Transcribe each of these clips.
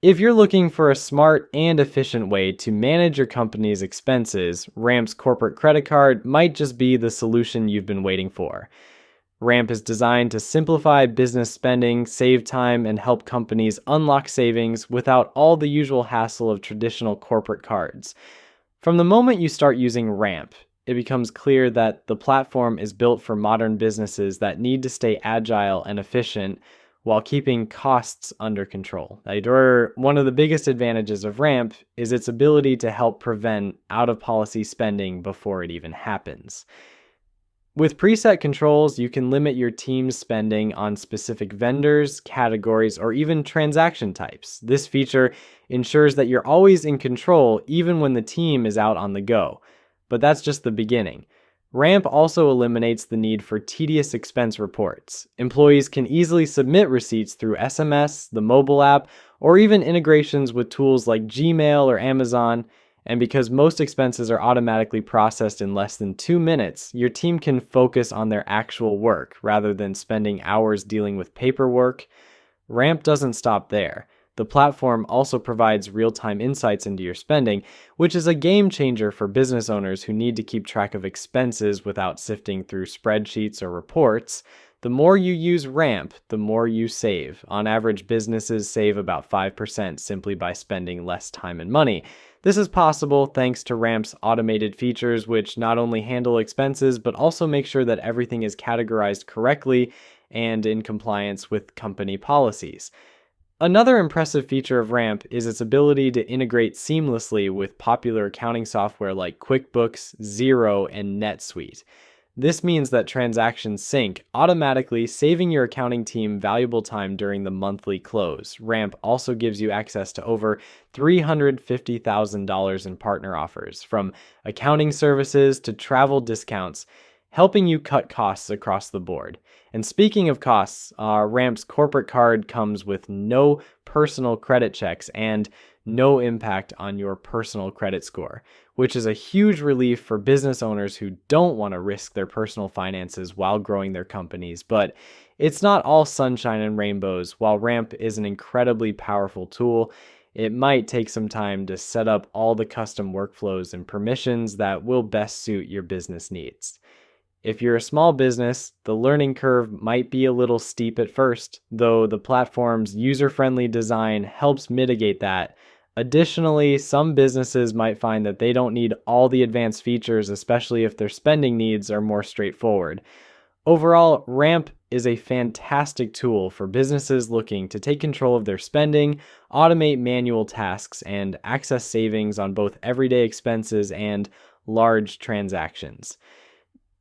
If you're looking for a smart and efficient way to manage your company's expenses, Ramp's corporate credit card might just be the solution you've been waiting for. Ramp is designed to simplify business spending, save time, and help companies unlock savings without all the usual hassle of traditional corporate cards. From the moment you start using Ramp, it becomes clear that the platform is built for modern businesses that need to stay agile and efficient while keeping costs under control. One of the biggest advantages of Ramp is its ability to help prevent out of policy spending before it even happens. With preset controls, you can limit your team's spending on specific vendors, categories, or even transaction types. This feature ensures that you're always in control even when the team is out on the go. But that's just the beginning. Ramp also eliminates the need for tedious expense reports. Employees can easily submit receipts through SMS, the mobile app, or even integrations with tools like Gmail or Amazon. And because most expenses are automatically processed in less than 2 minutes, your team can focus on their actual work rather than spending hours dealing with paperwork. Ramp doesn't stop there. The platform also provides real-time insights into your spending, which is a game changer for business owners who need to keep track of expenses without sifting through spreadsheets or reports. The more you use Ramp, the more you save. On average, businesses save about 5% simply by spending less time and money. This is possible thanks to Ramp's automated features, which not only handle expenses, but also make sure that everything is categorized correctly and in compliance with company policies. Another impressive feature of Ramp is its ability to integrate seamlessly with popular accounting software like QuickBooks, Xero, and NetSuite. This means that transactions sync automatically, saving your accounting team valuable time during the monthly close. Ramp also gives you access to over $350,000 in partner offers, from accounting services to travel discounts, helping you cut costs across the board. And speaking of costs, Ramp's corporate card comes with no personal credit checks and no impact on your personal credit score, which is a huge relief for business owners who don't want to risk their personal finances while growing their companies. But it's not all sunshine and rainbows. While Ramp is an incredibly powerful tool, it might take some time to set up all the custom workflows and permissions that will best suit your business needs. If you're a small business, the learning curve might be a little steep at first, though the platform's user-friendly design helps mitigate that. Additionally, some businesses might find that they don't need all the advanced features, especially if their spending needs are more straightforward. Overall, Ramp is a fantastic tool for businesses looking to take control of their spending, automate manual tasks, and access savings on both everyday expenses and large transactions.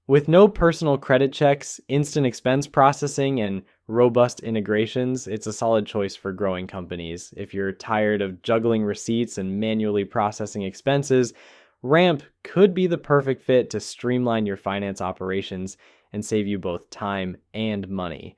With no personal credit checks, instant expense processing, and robust integrations, it's a solid choice for growing companies. If you're tired of juggling receipts and manually processing expenses, Ramp could be the perfect fit to streamline your finance operations and save you both time and money.